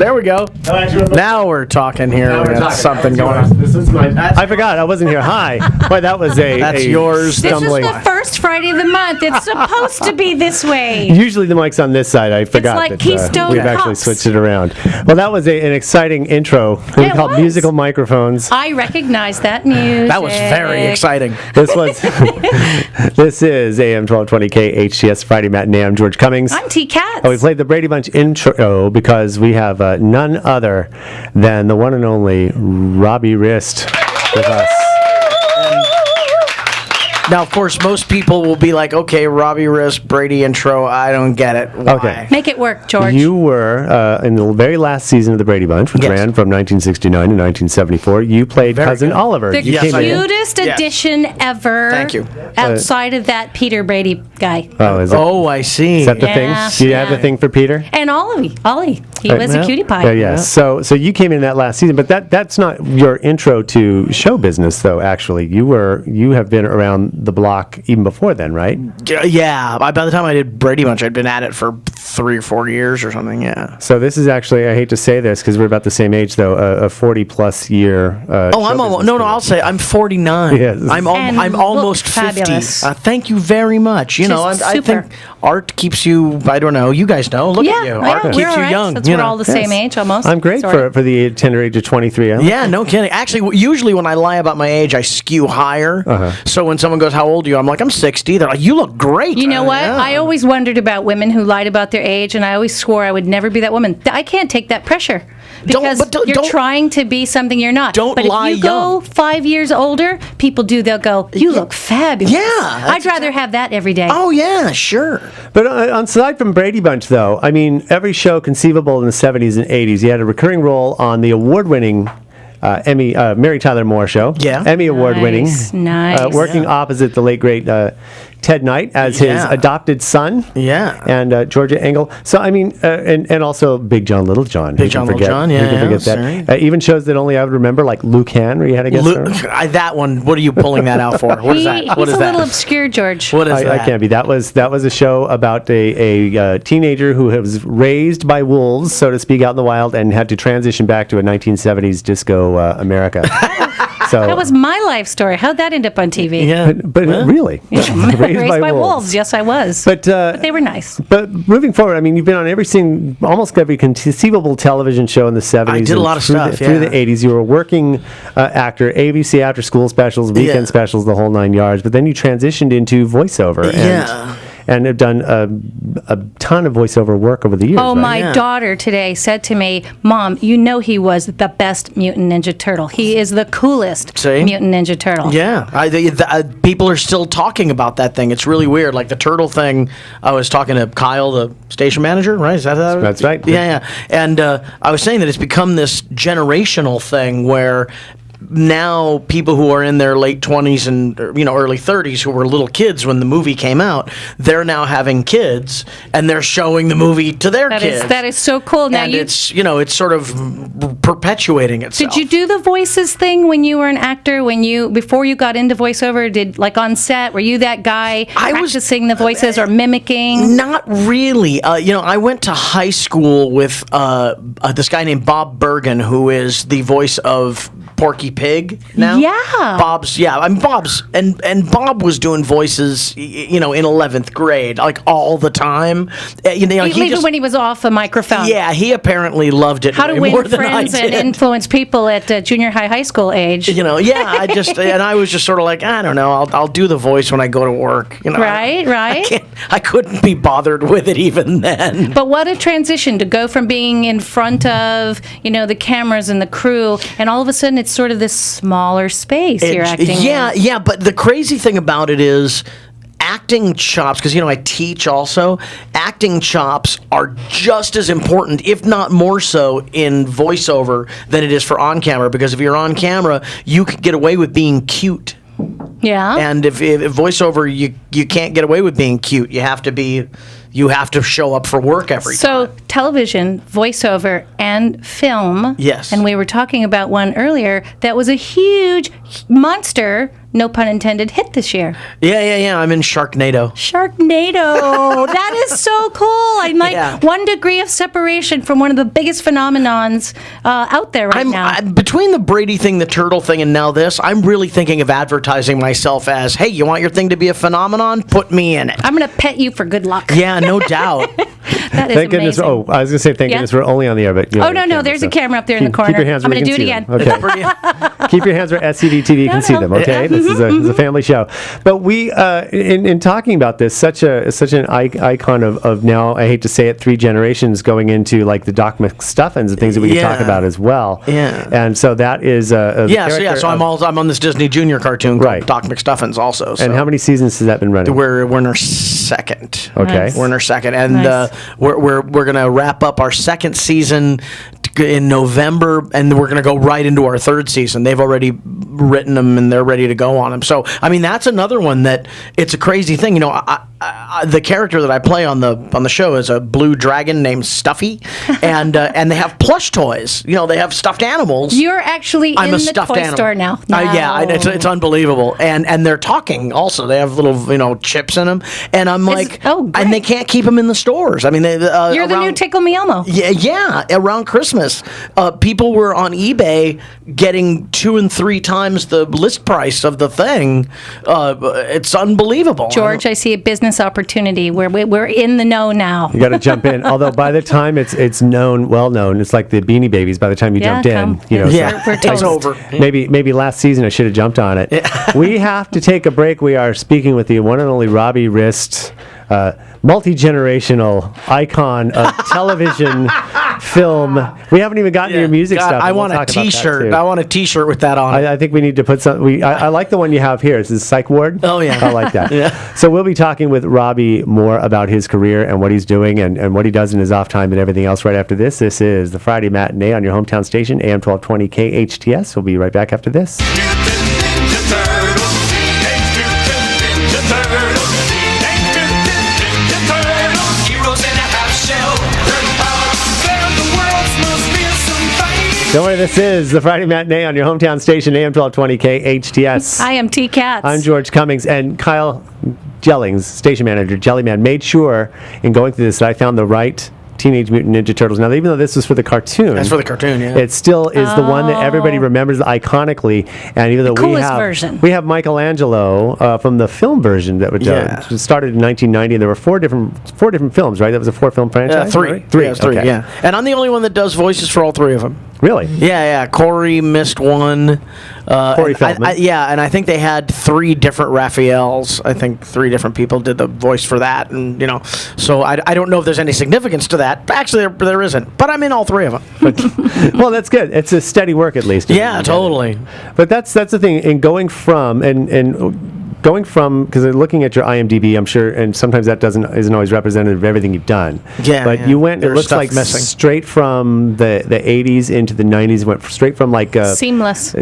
There we go. Now we're talking here. We got something going on. This is mine. I forgot. I wasn't here. Hi. Boy, that was That's yours. This is stumbling. the first Friday of the month. It's supposed to be this way. Usually the mic's on this side. I forgot like that Keystone we've actually Cups. switched it around. Well, that was an exciting intro. We It called was. musical microphones. I recognize that music. That was very exciting. This was. This is AM 1220 KHTS Friday Matinee. I'm George Cummings. I'm T. Katz. Oh, we played the Brady Bunch intro because we have none other than the one and only Robbie Rist with us. Now, of course, most people will be like, okay, Robbie Rist, Brady intro, I don't get it. Why? Okay. Make it work, George. You were in the very last season of the Brady Bunch, which Yes. ran from 1969 to 1974. You played Cousin good. Oliver. the You came in. cutest addition ever. Thank you. Outside of that Peter Brady guy. Oh, is it? Oh, I see. Is that the Yeah. thing? Do you have the thing for Peter? And Ollie. He was a yeah. cutie pie. Yeah, yes. So you came in that last season, but that's not your intro to show business, though. Actually, you have been around the block even before then, right? Yeah, by the time I did Brady Bunch, I'd been at it for 3 or 4 years or something, yeah. So this is actually, I hate to say this because we're about the same age, though, a 40-plus year. Oh, I'm almost, no, I'll say I'm 49. Yes. I'm And almost look 50. fabulous. Thank you very much. You know, Just I super. think art keeps you, I don't know, you guys know. Look at you. Art we're keeps all you right. young. Since you we're know. all the same age almost. I'm great Sort of. for the tender age of 23. Yeah, no kidding. Actually, usually when I lie about my age, I skew higher. So when someone goes, "How old are you?" I'm like, "I'm 60." They're like, "You look great." You know what? Yeah. I always wondered about women who lied about their age, and I always swore I would never be that woman. I can't take that pressure because you're trying to be something you're not. Don't but lie if you go young. 5 years older, people do. They'll go, "You look fabulous." Yeah, I'd rather have that every day. Oh yeah, sure. But aside from Brady Bunch, though, I mean, every show conceivable in the 70s and 80s, you had a recurring role on the award-winning Emmy, Mary Tyler Moore Show. Yeah. Emmy award-winning. Nice. Working opposite the late, great Ted Knight as his Yeah. adopted son. Yeah. And Georgia Engel. So, I mean, and also Big John, Little John. Big John, Little John, Who yeah, can forget sorry. that? Even shows that only I would remember, like Luke Han, where you had a guest star. That one. What are you pulling that out for? What is that? What He's is a that? little obscure, George. What is I that? can't be. That was a show about a teenager who was raised by wolves, so to speak, out in the wild, and had to transition back to a 1970s disco America. So That was my life story. How'd that end up on TV? Yeah. but really, Raised by wolves. Yes, I was. But they were nice. But moving forward, I mean, you've been on almost every conceivable television show in the 70s. I did a and lot of through stuff, through yeah. the 80s. You were a working actor, ABC after school specials, weekend Yeah. specials, the whole 9 yards. But then you transitioned into voiceover. Yeah. And have done a ton of voiceover work over the years. Oh, right? my Yeah. daughter today said to me, "Mom, you know he was the best Mutant Ninja Turtle. He is the coolest See? Mutant Ninja Turtle." Yeah, people are still talking about that thing. It's really weird. Like the turtle thing. I was talking to Kyle, the station manager, right? Is that That's right. Yeah, yeah. And I was saying that it's become this generational thing where now people who are in their late 20s and early 30s who were little kids when the movie came out, they're now having kids and they're showing the movie to their kids. That is so cool. Now and it's sort of perpetuating itself. Did you do the voices thing when you were an actor? Before you got into voiceover, like on set, were you that guy practicing the voices or mimicking? Not really. I went to high school with this guy named Bob Bergen, who is the voice of Porky Pig now. Yeah. Bob's and Bob was doing voices, in 11th grade, like all the time. Even when he was off a microphone. Yeah, he apparently loved it. How to way win more than friends I and did. influence people at junior high school age. I was just sort of like, I don't know, I'll do the voice when I go to work. Right. I couldn't be bothered with it even then. But what a transition to go from being in front of, the cameras and the crew, and all of a sudden it's sort of this smaller space you're acting in. Yeah, but the crazy thing about it is acting chops, because I teach also, acting chops are just as important, if not more so, in voiceover than it is for on camera, because if you're on camera, you can get away with being cute. Yeah. And if voiceover, you can't get away with being cute. You have to show up for work every time. So television, voiceover, and film. Yes. And we were talking about one earlier that was a huge monster no pun intended, hit this year. Yeah. I'm in Sharknado. Sharknado. That is so cool. I'm like 1 degree of separation from one of the biggest phenomenons out there right now. Between the Brady thing, the turtle thing, and now this, I'm really thinking of advertising myself as, hey, you want your thing to be a phenomenon? Put me in it. I'm going to pet you for good luck. Yeah, no doubt. That is thank goodness. amazing. Oh, I was going to say thank goodness we're only on the air, but no, there's a camera up there in the corner. Keep your hands I'm where going to you do it can again. see them. Okay. Keep your hands where SCD TV can see them. Okay, this is a family show. But we, in talking about this, such an icon of now, I hate to say it, 3 generations going into like the Doc McStuffins and things that we can talk about as well. Yeah. And so that is So I'm on this Disney Junior cartoon called Doc McStuffins also. So. And how many seasons has that been running? We're in our second. Okay. Nice. We're in our second, and Nice. we're going to wrap up our second season in November, and we're going to go right into our third season. They've already written them, and they're ready to go on them. So, I mean, that's another one that it's a crazy thing. You know, the character that I play on the show is a blue dragon named Stuffy, and they have plush toys. You know, they have stuffed animals. You're actually in the toy store now. It's unbelievable, and they're talking also. They have little chips in them, and I'm like, and they can't keep them in the stores. I mean, you're the new Tickle Me Elmo. Yeah. Around Christmas, people were on eBay getting 2 and 3 times the list price of the thing. It's unbelievable. George, I see a business opportunity where we're in the know now. You got to jump in. Although by the time it's well known, it's like the Beanie Babies. By the time you jumped in, we're toast. It's over. Maybe last season I should have jumped on it. We have to take a break. We are speaking with the one and only Robbie Rist, multi-generational icon of television, film. We haven't even gotten to your music stuff. I want a T-shirt. I want a T-shirt with that on it. I think we need to put some. I like the one you have here. This is Psych Ward. Oh yeah, I like that. So we'll be talking with Robbie more about his career and what he's doing and what he does in his off time and everything else right after this. This is the Friday Matinee on your hometown station, AM 1220 KHTS. We'll be right back after this. Don't worry, this is the Friday Matinee on your hometown station, AM 1220 KHTS. I am T. Katz. I'm George Cummings, and Kyle Jellings, station manager, Jellyman, made sure in going through this that I found the right Teenage Mutant Ninja Turtles. Now, even though this was for the cartoon, that's for the cartoon, yeah. It still is the one that everybody remembers iconically. And even though we have Michelangelo from the film version that started in 1990, and there were four different films, right? That was a 4-film franchise. Three. Right? Three. Yeah. And I'm the only one that does voices for all 3 of them. Really? Yeah. Corey missed one. Corey Feldman. And I think they had 3 different Raphaels. I think 3 different people did the voice for that, and so I don't know if there's any significance to that. Actually, there isn't. But I'm in all 3 of them. Well, that's good. It's a steady work at least. Yeah, totally. But that's the thing. In going from because looking at your IMDb, I'm sure, and sometimes that isn't always representative of everything you've done. Yeah. But you went. It looks like missing. Straight from the 80s into the 90s. Went straight from like seamless.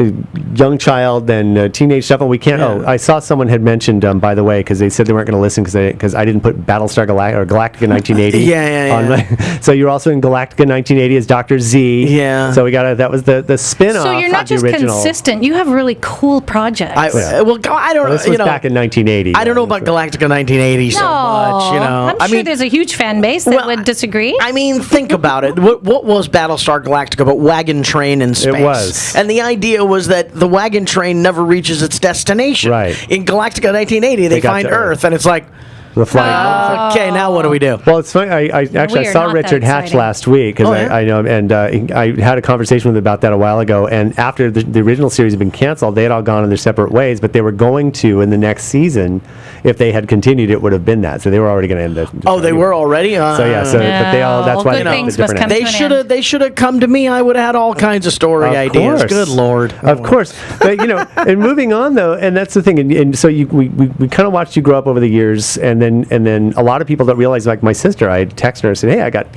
Young child and teenage stuff. And we can't. Yeah. I saw someone had mentioned by the way, because they said they weren't going to listen because I didn't put Battlestar Galactica 1980. Yeah. So you're also in Galactica 1980 as Dr. Z. Yeah. So we got that was the spin-off. So you're not just consistent. You have really cool projects. I don't. This was back in 1980. I don't know about Galactica 1980 so much. I'm sure there's a huge fan base that would disagree. I mean, think about it. What was Battlestar Galactica but wagon train in space? It was. And the idea was that the wagon train never reaches its destination. Right. In Galactica 1980, they find Earth, and it's like, the flying. okay, now what do we do? Well, it's funny. I actually saw Richard Hatch last week because I know him, and I had a conversation with him about that a while ago. And after the original series had been canceled, they had all gone in their separate ways. But they were going to in the next season, if they had continued, it would have been that. So they were already going to end it. Oh, they were already. But they all. That's why good things must come. They should have come to me. I would have had all kinds of story ideas. Good Lord. Of course. But and moving on though, and that's the thing. And so we kind of watched you grow up over the years, and then a lot of people don't realize, like my sister, I texted her and said, hey, I got,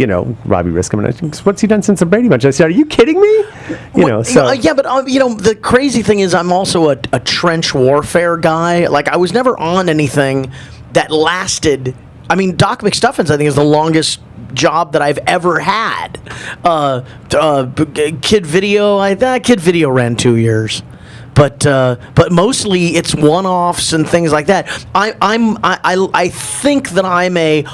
Robbie Rist coming out. What's he done since the Brady Bunch? I said, are you kidding me? The crazy thing is I'm also a trench warfare guy. Like, I was never on anything that lasted. I mean, Doc McStuffins, I think, is the longest job that I've ever had. Kid Video ran 2 years. but mostly it's one-offs and things like that. I think that I'm a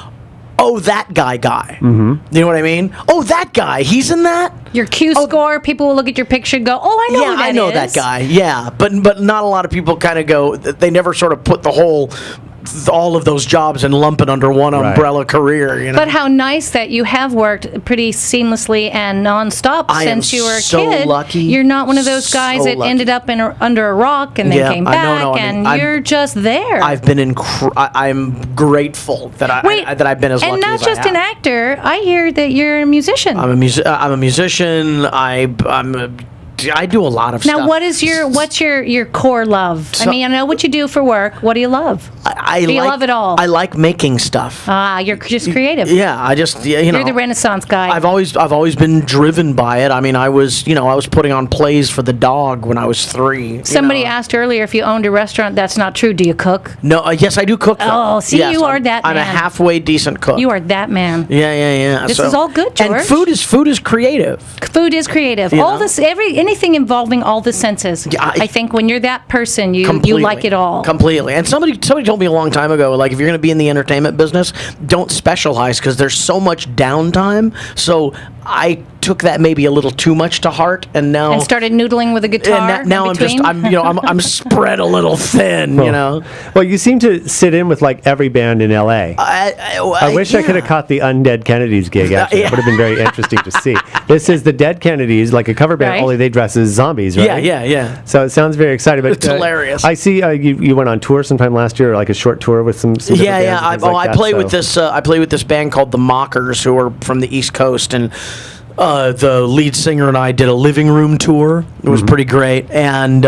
that guy. Mm-hmm. You know what I mean? Oh, that guy. He's in that. Your Q score. People will look at your picture and go, "Oh, I know who that is." I know that guy. Yeah, but not a lot of people kind of go. They never sort of put all of those jobs and lump it under one umbrella career. You know? But how nice that you have worked pretty seamlessly and nonstop since you were a kid. Lucky. You're not one of those guys that ended up under a rock and then came back, you're just there. I've been I'm grateful that I've been as lucky as I have. And not just an actor. I hear that you're a musician. I'm a musician. I do a lot of stuff. Now, what's your core love? I mean, I know what you do for work. What do you love? Do you love it all? I like making stuff. You're just creative. Yeah, I just You're the Renaissance guy. I've always been driven by it. I mean, I was putting on plays for the dog when I was 3. Somebody asked earlier if you owned a restaurant. That's not true. Do you cook? No. Yes, I do cook. Oh, see, yes, you are that man. I'm a halfway decent cook. You are that man. Yeah. This is all good, George. And food is creative. Food is creative. Anything involving all the senses. Yeah, I think when you're that person, you like it all. Completely. And somebody told me a long time ago, like, if you're going to be in the entertainment business, don't specialize because there's so much downtime. So I took that maybe a little too much to heart, and started noodling with a guitar. And now I'm spread a little thin. Well, you seem to sit in with like every band in L.A. I wish I could have caught the Undead Kennedys gig. Actually, it would have been very interesting to see. This is the Dead Kennedys, like a cover band, only they dress as zombies, right? Yeah. So it sounds very exciting. But it's hilarious. I see you went on tour sometime last year, like a short tour with some yeah. I play with this. I play with this band called the Mockers, who are from the East Coast, and the lead singer and I did a living room tour. It was pretty great, and we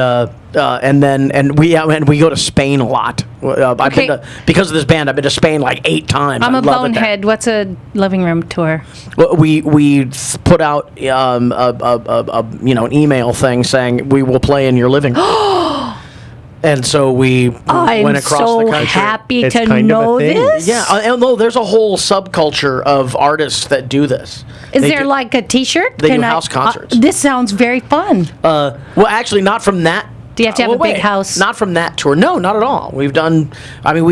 go to Spain a lot. I've been because of this band. I've been to Spain like 8 times. I'm a bonehead. What's a living room tour? Well, we put out an email thing saying we will play in your living room. And so we went across the country. I'm so happy to know this. Yeah, no, there's a whole subculture of artists that do this. Is there like a T-shirt? They do house concerts. This sounds very fun. Well, actually, not from that. Do you have to have a big house? Not from that tour. No, not at all. We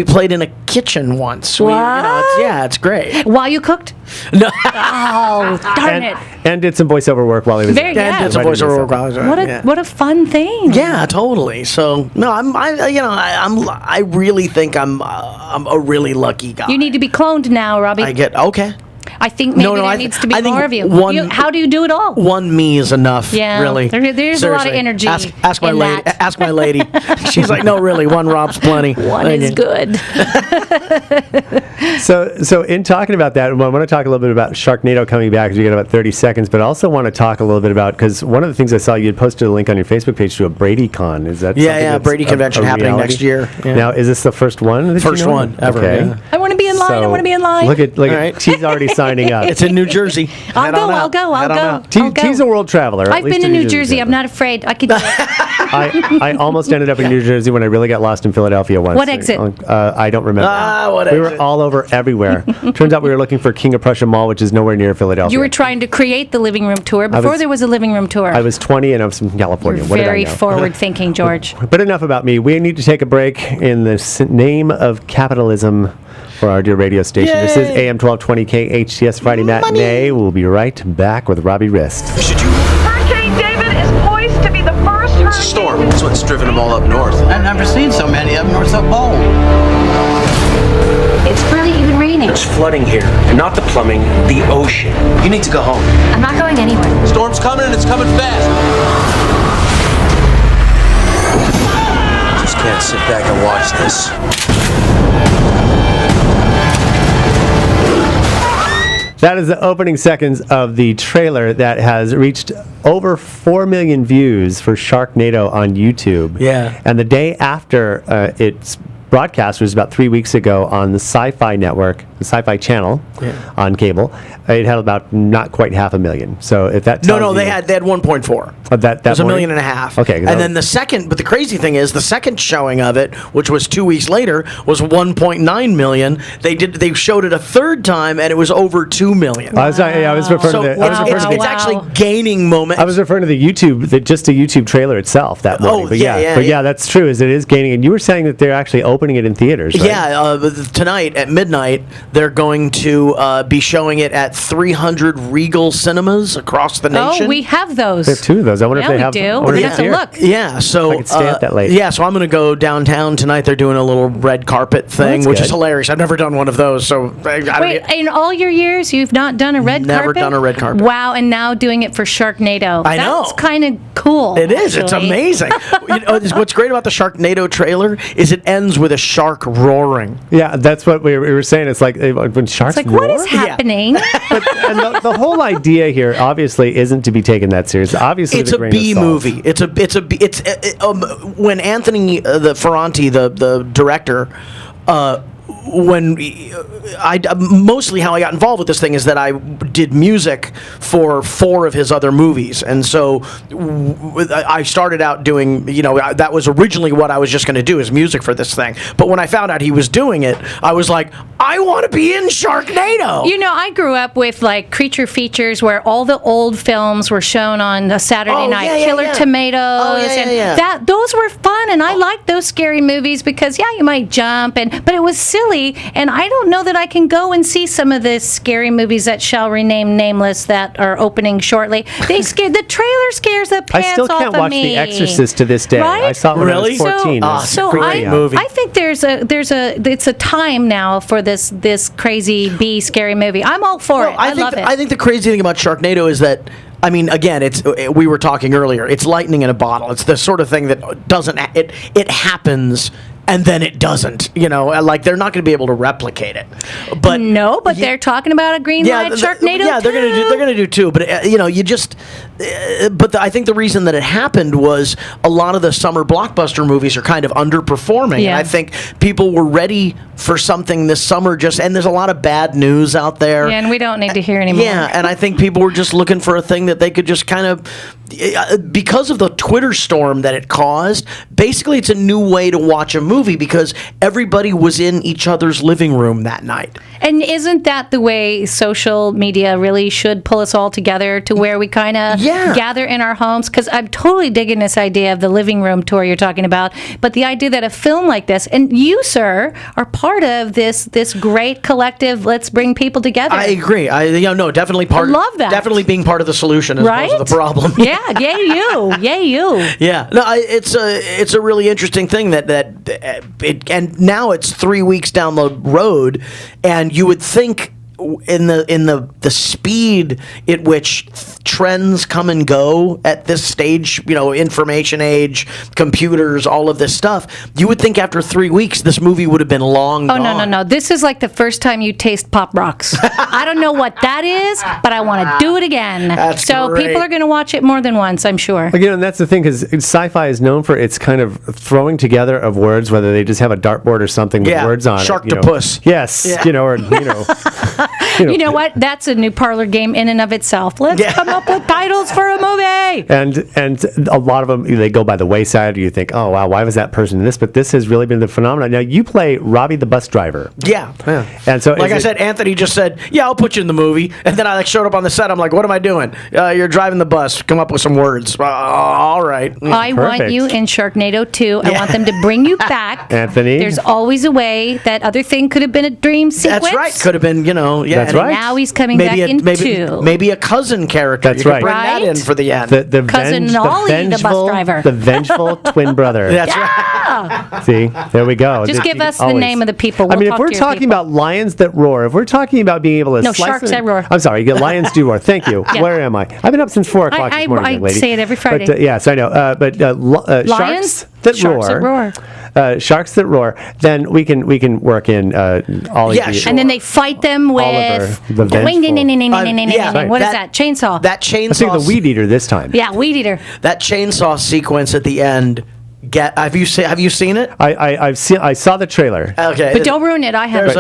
played in a kitchen once. What? It's great. While you cooked? No. Oh, darn it. And did some voiceover work while he was there. Yeah, did some voiceover work while he was there. What a fun thing. Yeah, totally. So, no, I really think I'm a really lucky guy. You need to be cloned now, Robbie. Okay. I think maybe there needs to be more of you. How do you do it all? One me is enough. Yeah, really. There's a lot of energy. Ask my lady. Ask my lady. She's like, no, really, one Rob's plenty. One is good. So in talking about that, I want to talk a little bit about Sharknado coming back, because you got about 30 seconds, but I also want to talk a little bit about, because one of the things I saw, you had posted a link on your Facebook page to a Brady Con. Is that Brady convention happening next year. Yeah. Now, is this the first one? First one ever. Okay. Yeah. I want to be in line. I want to be in line. Look at she's already signing up. It's in New Jersey. I'll go. T's a world traveler. I've been to New Jersey. I'm not afraid. I could do it. I almost ended up in New Jersey when I really got lost in Philadelphia once. What exit? I don't remember. We were all over everywhere. Turns out we were looking for King of Prussia Mall, which is nowhere near Philadelphia. You were trying to create the living room tour before there was a living room tour. I was 20 and I was from California. You're very forward-thinking, George. But enough about me. We need to take a break in the name of capitalism for our dear radio station. Yay. This is AM 1220 KHTS Friday Matinee. We'll be right back with Robbie Rist. Hurricane David is poised to be the first hurricane. It's a storm. That's what's driven them all up north. I've never seen so many of them or so bold. It's barely even raining. There's flooding here, and not the plumbing, the ocean. You need to go home. I'm not going anywhere. Storm's coming, and it's coming fast. Just can't sit back and watch this. That is the opening seconds of the trailer that has reached over 4 million views for Sharknado on YouTube. Yeah. And the day after it's broadcast was about 3 weeks ago on the SyFy network, the SyFy channel on cable. It had about not quite 500,000. So if that they had 1.4. That was 1.5 million. Okay, and then the second, but the crazy thing is the second showing of it, which was 2 weeks later, was 1.9 million. They showed it a third time, and it was over 2 million. Wow. I was referring to the. It's actually gaining momentum. I was referring to the YouTube trailer itself that morning. But that's true. It is gaining, and you were saying that they're actually opening it in theaters. Right? Yeah, tonight at midnight they're going to be showing it at 300 Regal cinemas across the nation. Oh, we have those. They have 2 of those. I wonder if they have. We do. We have to look. Yeah, so I could stay up that late. Yeah, so I'm going to go downtown tonight. They're doing a little red carpet thing, which is hilarious. I've never done one of those. So wait, in all your years, you've not done a red carpet? Never done a red carpet. Wow, and now doing it for Sharknado. I know. That's kind of cool. It is. It's amazing. What's great about the Sharknado trailer is it ends with a shark roaring. Yeah, that's what we were saying. It's like when sharks roar. What is happening? And the whole idea here obviously isn't to be taken that serious. Obviously, it's a B movie. It's when Anthony Ferranti, the director, mostly how I got involved with this thing is that I did music for 4 of his other movies, and so I started out doing, that was originally what I was just going to do is music for this thing. But when I found out he was doing it, I was like, I want to be in Sharknado. I grew up with like creature features where all the old films were shown on a Saturday night. Killer Tomatoes, those were fun, and I liked those scary movies because you might jump, but it was silly. And I don't know that I can go and see some of the scary movies that shall remain nameless that are opening shortly. The trailer scares the pants off of me. I still can't watch The Exorcist to this day. Right? I saw it when I was 14. I think it's a time now for this crazy B scary movie. I'm all for it. I love it. I think the crazy thing about Sharknado is that, again, we were talking earlier. It's lightning in a bottle. It's the sort of thing that doesn't. It happens. And then it doesn't, like they're not going to be able to replicate it. But they're talking about a green light Sharknado. Yeah, they're going to do too. But I think the reason that it happened was a lot of the summer blockbuster movies are kind of underperforming. Yeah. And I think people were ready for something this summer. And there's a lot of bad news out there. Yeah, and we don't need to hear anymore. Yeah, and I think people were just looking for a thing that they could just kind of, because of the Twitter storm that it caused. Basically, it's a new way to watch a movie because everybody was in each other's living room that night. And isn't that the way social media really should pull us all together to where we kind of gather in our homes? Because I'm totally digging this idea of the living room tour you're talking about. But the idea that a film like this, and you, sir, are part of this great collective, let's bring people together. I agree. Definitely part. I love that. Definitely being part of the solution as opposed to the problem. Yeah, yay you. Yay you. Yeah. No, it's a really interesting thing and now it's 3 weeks down the road, and you would think in the speed at which trends come and go at this stage, information age, computers, all of this stuff, you would think after 3 weeks this movie would have been long gone. No. This is like the first time you taste Pop Rocks. I don't know what that is, but I want to do it again. That's so great. People are going to watch it more than once, I'm sure. Again, and that's the thing, because SyFy is known for its kind of throwing together of words, whether they just have a dartboard or something with words on Sharktopus. it. Yes. Yeah. You know what? That's a new parlor game in and of itself. Let's come up with titles for a movie. And a lot of them, they go by the wayside. You think, oh, wow, why was that person in this? But this has really been the phenomenon. Now, you play Robbie the bus driver. Yeah. And so, like I said, Anthony just said, I'll put you in the movie. And then I showed up on the set. I'm like, what am I doing? You're driving the bus. Come up with some words. All right. I want you in Sharknado 2. I want them to bring you back. Anthony. There's always a way. That other thing could have been a dream sequence. That's right. Could have been, That's right. Now he's coming back in 2. Maybe a cousin character. That's you right. Bring that in for the end. The cousin Ollie, the bus driver. The vengeful twin brother. That's right. See, there we go. Just give us the name of the people. We'll if we're talking about lions that roar, if we're talking about being able to slice sharks that roar. I'm sorry, lions do roar. Thank you. Yeah. Where am I? I've been up since 4 o'clock this morning, young lady. I say it every Friday. But, yes, I know. Lions sharks that roar. Sharks that roar. Then we can work in all of these. And then they fight them with the vengeful. What is that? Chainsaw. That chainsaw. I think the weed eater this time. Yeah, weed eater. That chainsaw sequence at the end Have you seen it? I saw the trailer. Okay, but don't ruin it. I haven't.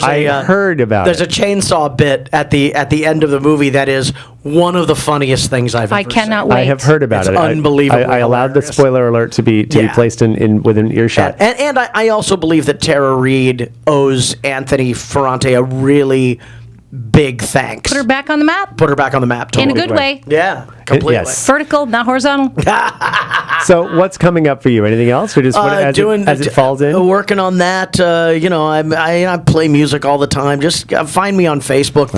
I heard about There's it. a chainsaw bit at the end of the movie that is one of the funniest things I've ever seen. I cannot wait. I have heard about It's it. unbelievable. I allowed the spoiler alert to be placed in within earshot. And I also believe that Tara Reid owes Anthony Ferrante a really big thanks. Put her back on the map. Put her back on the map. Totally. In a good way. Yeah, completely. Yes. Vertical, not horizontal. So what's coming up for you? Anything else, or just as it falls in? Working on that. I play music all the time. Just find me on Facebook.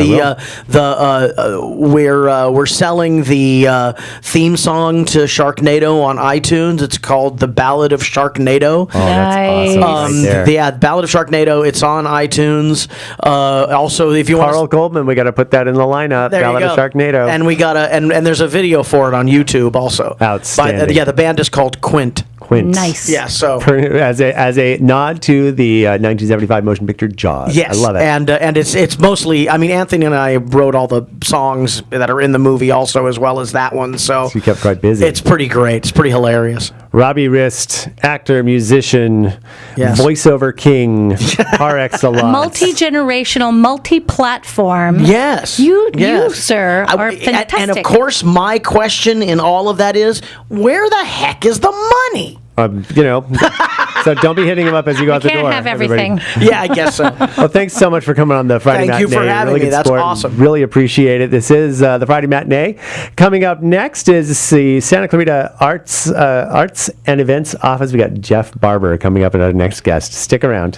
We're selling the theme song to Sharknado on iTunes. It's called The Ballad of Sharknado. Oh, that's awesome! Right there. Ballad of Sharknado. It's on iTunes. Also, if you want Carl Goldman, we got to put that in the lineup. There Ballad you go. of Sharknado. And we got and there's a video for it on YouTube also. Outstanding. The band is called Quint. Nice. Yeah. So as a nod to the 1975 motion picture Jaws. yes, I love it. And it's mostly. I mean, Anthony and I wrote all the songs that are in the movie also, as well as that one. So you kept quite busy. It's pretty great. It's pretty hilarious. Robbie Rist, actor, musician, voiceover king, par excellence. Multi-generational, multi-platform. Yes. You, sir, are fantastic. And of course, my question in all of that is, where the heck is the money? So don't be hitting him up as you go out the door. Can't have everything. Yeah, I guess so. Well, thanks so much for coming on the Friday Matinee. Thank you for having really me. good That's sport. awesome. Really appreciate it. This is the Friday Matinee. Coming up next is the Santa Clarita Arts and Events Office. We got Jeff Barber coming up as our next guest. Stick around.